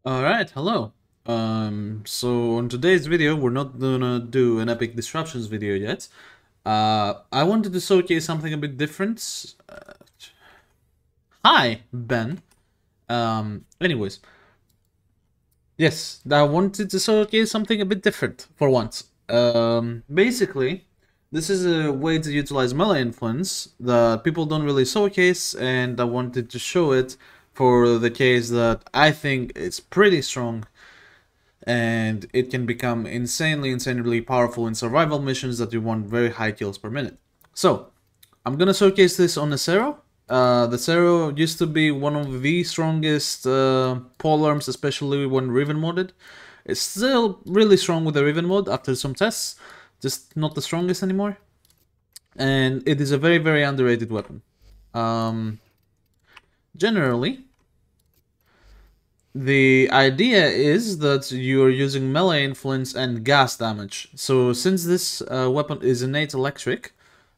Alright, hello. So on today's video, we're not gonna do an epic disruptions video yet. I wanted to showcase something a bit different. Hi, Ben. Anyways, yes, I wanted to showcase something a bit different for once. Basically, this is a way to utilize melee influence that people don't really showcase, and I wanted to show it for the case that I think it's pretty strong and it can become insanely powerful in survival missions that you want very high kills per minute. So, I'm gonna showcase this on the Zero. The Zero used to be one of the strongest polearms, especially when Riven modded. It's still really strong with the Riven mod after some tests, just not the strongest anymore. And it is a very underrated weapon. Generally, the idea is that you're using melee influence and gas damage. So since this weapon is innate electric,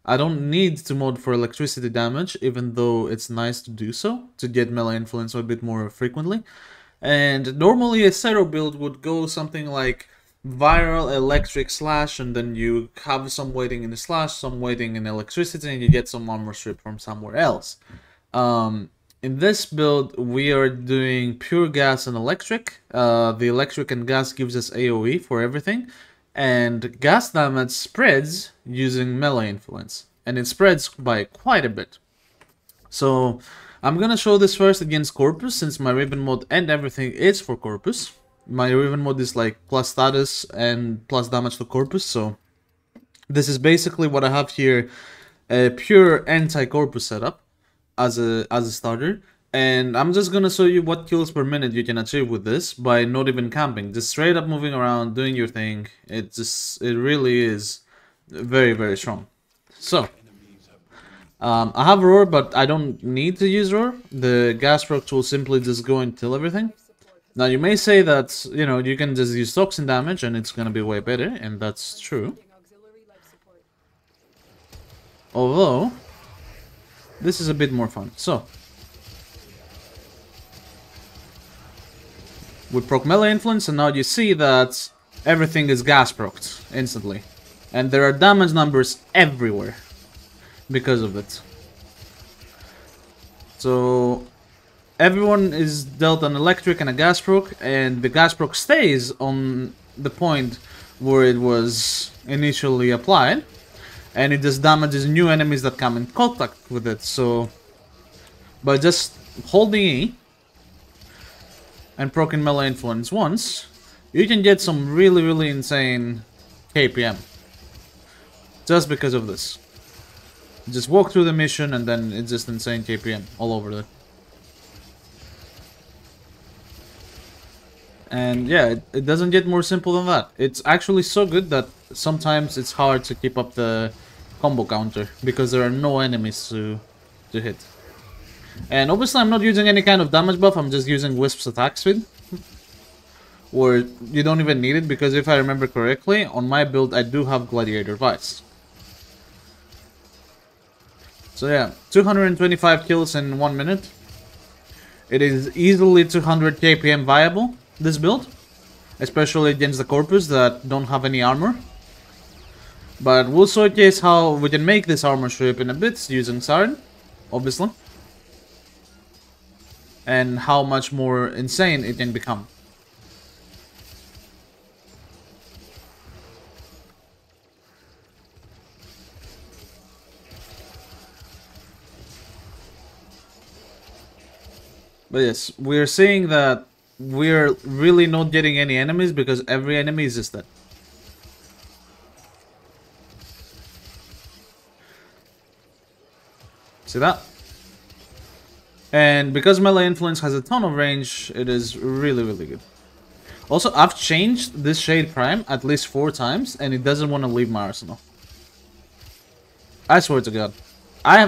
I don't need to mod for electricity damage, even though it's nice to do so, to get melee influence a bit more frequently. And normally a Zero build would go something like viral electric slash, and then you have some weighting in the slash, some weighting in electricity, and you get some armor strip from somewhere else. In this build, we are doing pure gas and electric. The electric and gas gives us AoE for everything. And gas damage spreads using melee influence. And it spreads by quite a bit. So, I'm gonna show this first against Corpus, since my Riven mod and everything is for Corpus. My Riven mod is like plus status and plus damage to Corpus, so... This is basically what I have here, a pure anti-Corpus setup as a starter, and I'm just gonna show you what kills per minute you can achieve with this by not even camping, just straight up moving around, doing your thing. It really is very strong. So I have roar, but I don't need to use roar. The gas proc will simply just go and kill everything. Now you may say that, you know, you can just use toxin damage and it's gonna be way better, and that's true. Although this is a bit more fun. So, we proc melee influence, and now you see that everything is gas proced instantly. And there are damage numbers everywhere because of it. So, everyone is dealt an electric and a gas proc, and the gas proc stays on the point where it was initially applied. And it just damages new enemies that come in contact with it. So, by just holding E and proccing melee influence once, you can get some really insane KPM. Just because of this. Just walk through the mission and then it's just insane KPM all over it. And yeah, it doesn't get more simple than that. It's actually so good that sometimes it's hard to keep up the combo counter because there are no enemies to hit. And obviously I'm not using any kind of damage buff, I'm just using Wisp's attack speed. Or you don't even need it, because if I remember correctly, on my build I do have Gladiator Vice. So yeah, 225 kills in 1 minute. It is easily 200 KPM viable, this build. Especially against the Corpus that don't have any armor. But we'll showcase how we can make this armor strip in a bit using Siren, obviously. And how much more insane it can become. But yes, we're seeing that we're really not getting any enemies because every enemy is just dead. See that? And because melee influence has a ton of range, it is really good. Also, I've changed this Shade Prime at least 4 times, and it doesn't want to leave my arsenal. I swear to God. I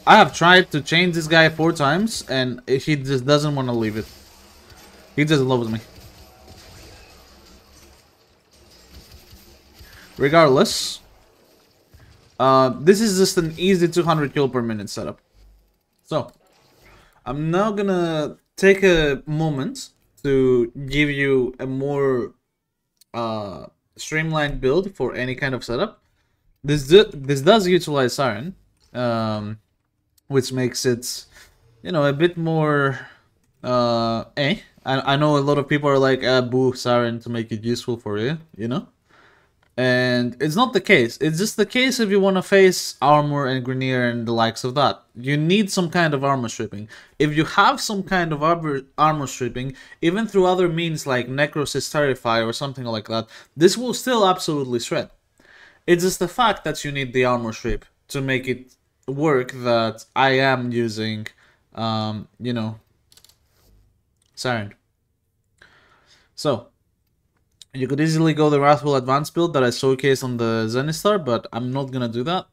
have tried to change this guy 4 times, and he just doesn't want to leave it. He just loves me. Regardless, this is just an easy 200 kill per minute setup. So, I'm now gonna take a moment to give you a more streamlined build for any kind of setup. This does utilize Siren, which makes it, you know, a bit more I know a lot of people are like, boo Siren to make it useful for you, you know? And it's not the case. It's just the case if you want to face armor and Grineer and the likes of that. You need some kind of armor stripping. If you have some kind of armor stripping, even through other means like Necrosis Terrify or something like that, this will still absolutely shred. It's just the fact that you need the armor strip to make it work that I am using, you know, Siren. So, you could easily go the Wrathful Advanced build that I showcased on the Zenistar, but I'm not gonna do that.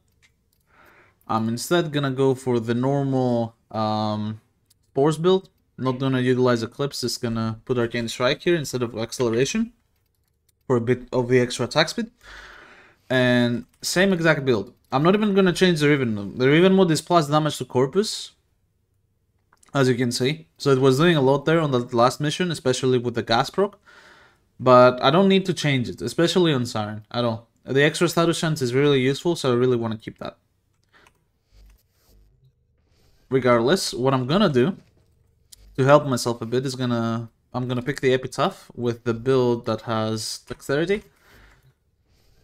I'm instead gonna go for the normal Spores build. Not gonna utilize Eclipse, just gonna put Arcane Strike here instead of Acceleration for a bit of the extra attack speed. And same exact build. I'm not even gonna change the Riven mode. The Riven mode is plus damage to Corpus, as you can see. So it was doing a lot there on the last mission, especially with the gas proc. But I don't need to change it, especially on Siren, at all. The extra status chance is really useful, so I really want to keep that. Regardless, what I'm gonna do to help myself a bit is I'm gonna pick the Epitaph with the build that has Dexterity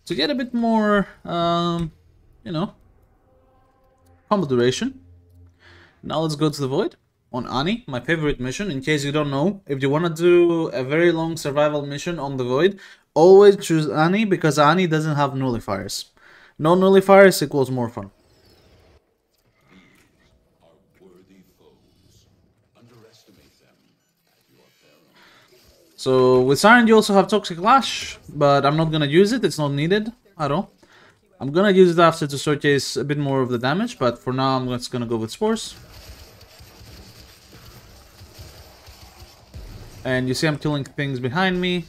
to get a bit more, you know, combo duration. Now let's go to the Void on Ani, my favorite mission. In case you don't know, if you want to do a very long survival mission on the Void, always choose Ani, because Ani doesn't have nullifiers. No nullifiers equals more fun. So with Siren you also have Toxic Lash, but I'm not gonna use it, it's not needed at all. I'm gonna use it after to showcase a bit more of the damage, but for now I'm just gonna go with Spores. And you see I'm killing things behind me.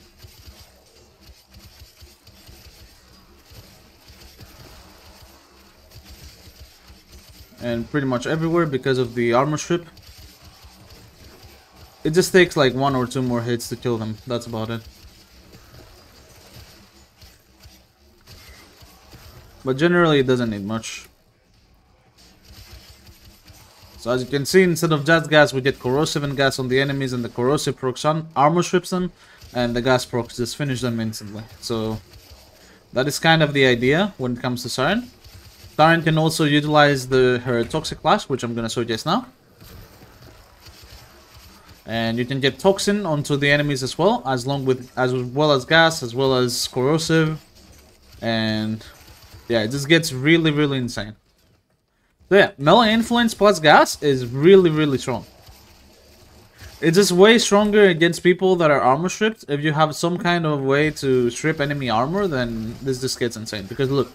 And pretty much everywhere because of the armor strip. It just takes like 1 or 2 more hits to kill them. That's about it. But generally it doesn't need much. So as you can see, instead of just gas, we get corrosive and gas on the enemies, and the corrosive procs armor strips them, and the gas procs just finish them instantly. So that is kind of the idea when it comes to Siren. Siren can also utilize her Toxic Lash, which I'm gonna show just now. And you can get Toxin onto the enemies as well, as well as gas, as well as corrosive. And yeah, it just gets really, really insane. So yeah, melee influence plus gas is really, really strong. It's just way stronger against people that are armor stripped. If you have some kind of way to strip enemy armor, then this just gets insane. Because look,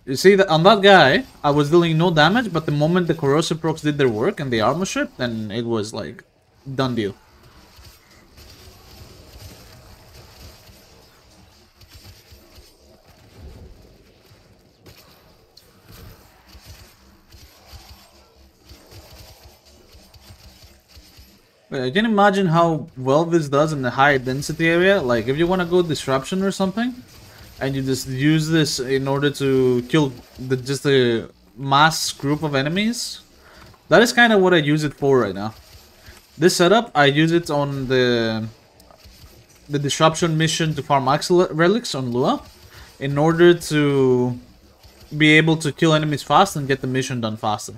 you see that on that guy, I was dealing no damage, but the moment the corrosive procs did their work and the armor strip, then it was like done deal. I can imagine how well this does in the high density area. Like if you want to go disruption or something, and you just use this in order to kill just a mass group of enemies. That is kind of what I use it for right now. This setup, I use it on the disruption mission to farm Axel relics on Lua, in order to be able to kill enemies fast and get the mission done faster.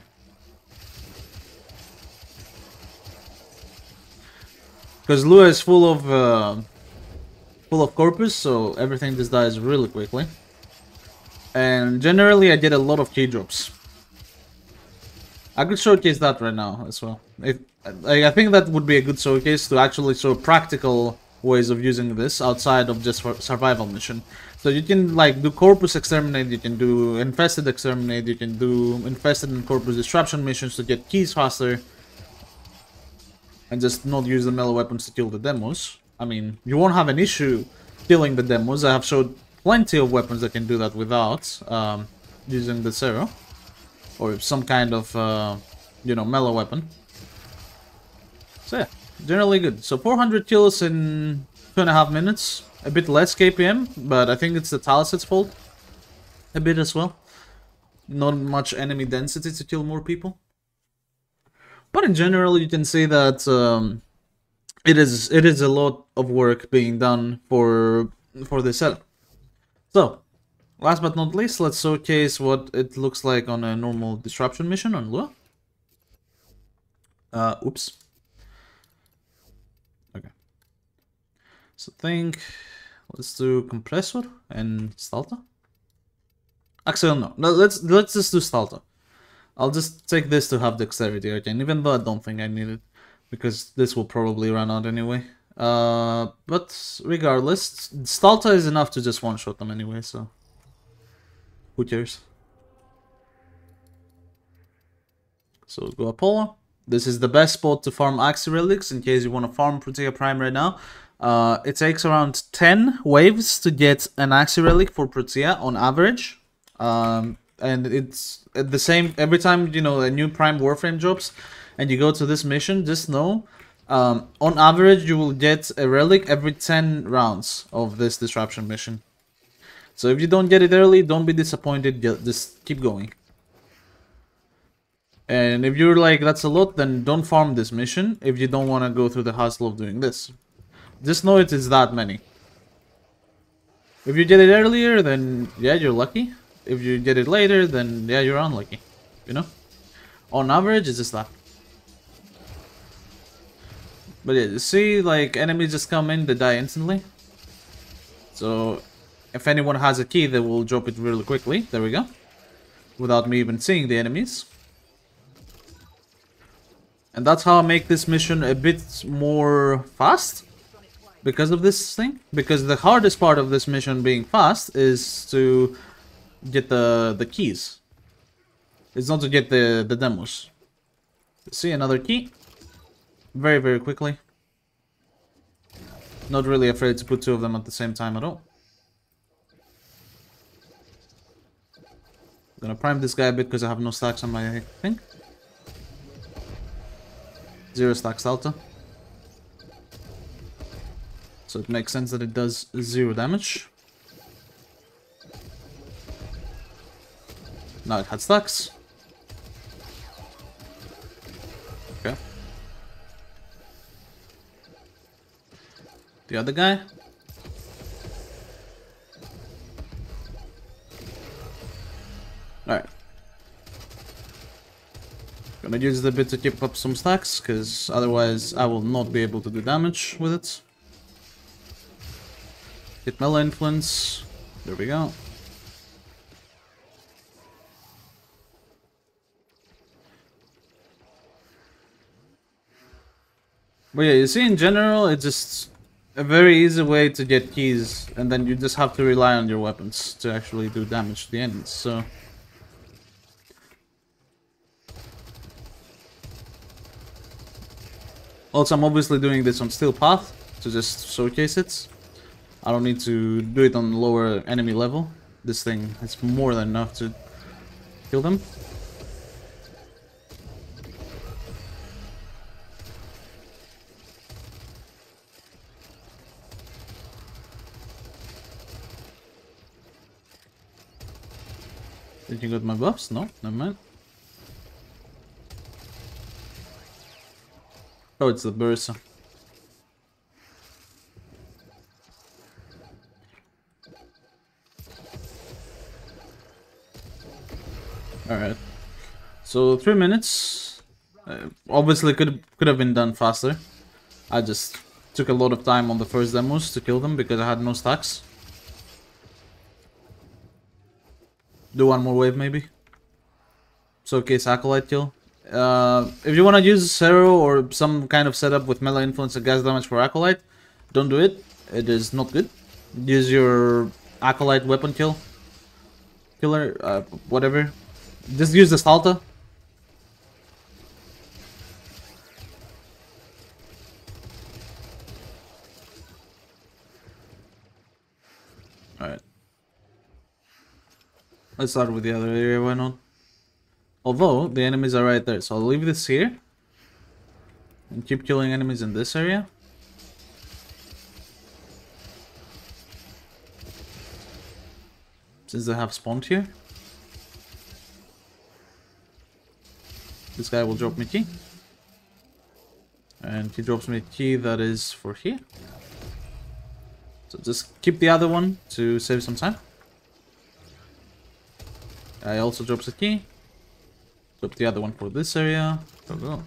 Because Lua is full of Corpus, so everything just dies really quickly. And generally I get a lot of key drops. I could showcase that right now as well. I think that would be a good showcase to actually show practical ways of using this outside of just for survival mission. So you can like do Corpus Exterminate, you can do Infested Exterminate, you can do Infested and Corpus Disruption missions to get keys faster. And just not use the melee weapons to kill the demos. I mean, you won't have an issue killing the demos. I have showed plenty of weapons that can do that without using the Zero. Or some kind of, you know, melee weapon. So yeah, Generally good. So 400 kills in 2.5 minutes. A bit less KPM, but I think it's the Talisman's fault. A bit as well. Not much enemy density to kill more people. But in general, you can say that it is a lot of work being done for this setup. So, last but not least, let's showcase what it looks like on a normal disruption mission on Lua. Oops. Okay. So let's do compressor and Alta. Actually, no. Let's just do Alta. I'll just take this to have dexterity again, even though I don't think I need it, because this will probably run out anyway. But regardless, Stalta is enough to just one-shot them anyway, so who cares? So go Apollo. This is the best spot to farm Axie Relics in case you want to farm Protea Prime right now. It takes around 10 waves to get an Axie Relic for Protea on average. And it's the same every time, you know, a new Prime Warframe drops and you go to this mission. Just know, on average, you will get a relic every 10 rounds of this disruption mission. So if you don't get it early, don't be disappointed, just keep going. And if you're like, that's a lot, then don't farm this mission if you don't want to go through the hassle of doing this. Just know it is that many. If you get it earlier, then yeah, you're lucky. If you get it later, then yeah, you're unlucky. You know? On average, it's just that. But yeah, you see, like, enemies just come in, they die instantly. So, if anyone has a key, they will drop it really quickly. There we go. Without me even seeing the enemies. And that's how I make this mission a bit more fast. Because of this thing. Because the hardest part of this mission being fast is to get the keys. It's not to get the demos. See, another key. Very, very quickly. Not really afraid to put two of them at the same time at all. I'm gonna prime this guy a bit because I have no stacks on my thing. 0 stacks Alta. So it makes sense that it does 0 damage. Now it had stacks. Okay. The other guy. Alright. Gonna use the bit to keep up some stacks, because otherwise I will not be able to do damage with it. Hit melee influence. There we go. But yeah, you see, in general, it's just a very easy way to get keys, and then you just have to rely on your weapons to actually do damage to the enemies, so... Also, I'm obviously doing this on Steel Path, to just showcase it. I don't need to do it on lower enemy level. This thing is more than enough to kill them. Did you get my buffs? No, never mind. Oh, it's the burst. Alright. So 3 minutes. Obviously could have been done faster. I just took a lot of time on the first demos to kill them because I had no stacks. Do one more wave maybe. Showcase Acolyte kill. If you want to use Zero or some kind of setup with melee influence and gas damage for Acolyte, don't do it. It is not good. Use your Acolyte weapon killer, whatever. Just use the Alta. Alright. Let's start with the other area, why not? Although, the enemies are right there, so I'll leave this here. and keep killing enemies in this area. Since they have spawned here. This guy will drop me key. And he drops me a key that is for here. So just keep the other one to save some time. I also drops a key. Drop the other one for this area. Go, go.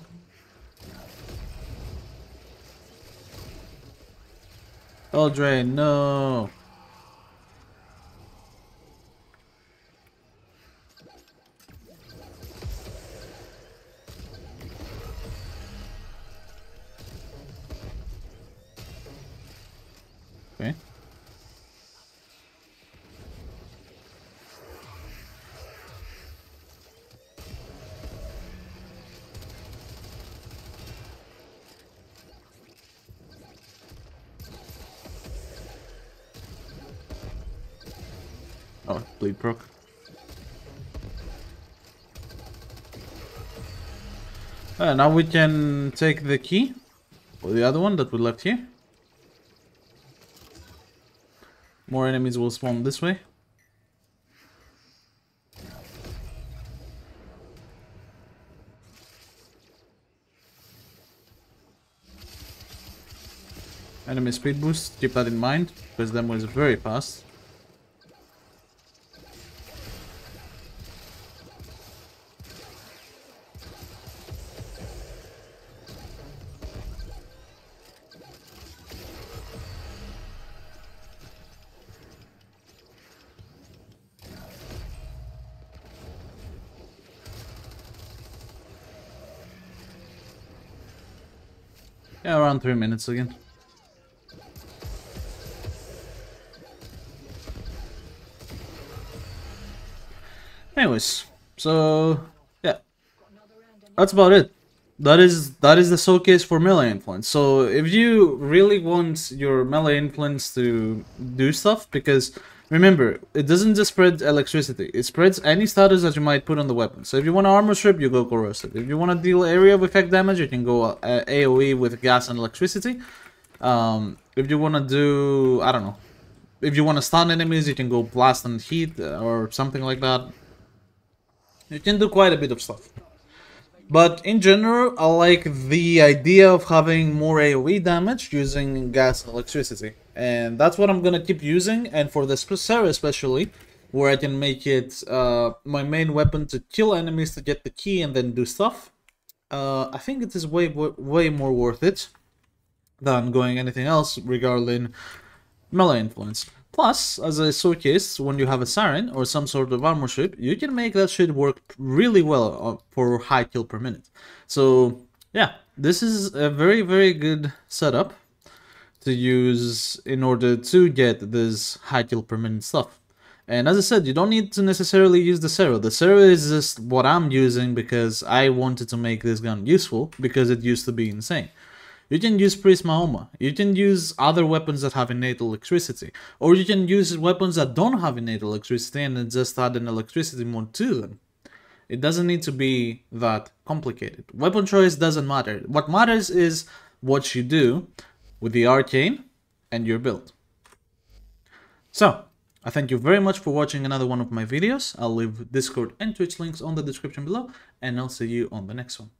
Oh, drain, no. Okay. Oh, bleed proc. Now we can take the key, or the other one that we left here. More enemies will spawn this way. Enemy speed boost, keep that in mind, because them was very fast. Yeah, around 3 minutes again. Anyways, so yeah, that's about it. That is the showcase for melee influence. So if you really want your melee influence to do stuff, because remember, it doesn't just spread electricity, it spreads any status that you might put on the weapon. So if you want to armor strip, you go corrosive. If you want to deal area of effect damage, you can go AoE with gas and electricity. If you want to do, I don't know, if you want to stun enemies, you can go blast and heat or something like that. You can do quite a bit of stuff. But in general, I like the idea of having more AoE damage using gas and electricity. And that's what I'm gonna keep using, and for the Siren especially, where I can make it my main weapon to kill enemies to get the key and then do stuff. I think it is way more worth it than going anything else regarding melee influence. Plus, as I showcased, when you have a Siren or some sort of armor strip, you can make that shit work really well for high kill per minute. So yeah, this is a very good setup to use in order to get this high kill per minute stuff. And as I said, you don't need to necessarily use the Zero. The Zero is just what I'm using because I wanted to make this gun useful, because it used to be insane. You can use Prisma Oma, you can use other weapons that have innate electricity, or you can use weapons that don't have innate electricity and then just add an electricity mod to them. It doesn't need to be that complicated. Weapon choice doesn't matter. What matters is what you do with the arcane and your build. So, I thank you very much for watching another one of my videos. I'll leave Discord and Twitch links on the description below, and I'll see you on the next one.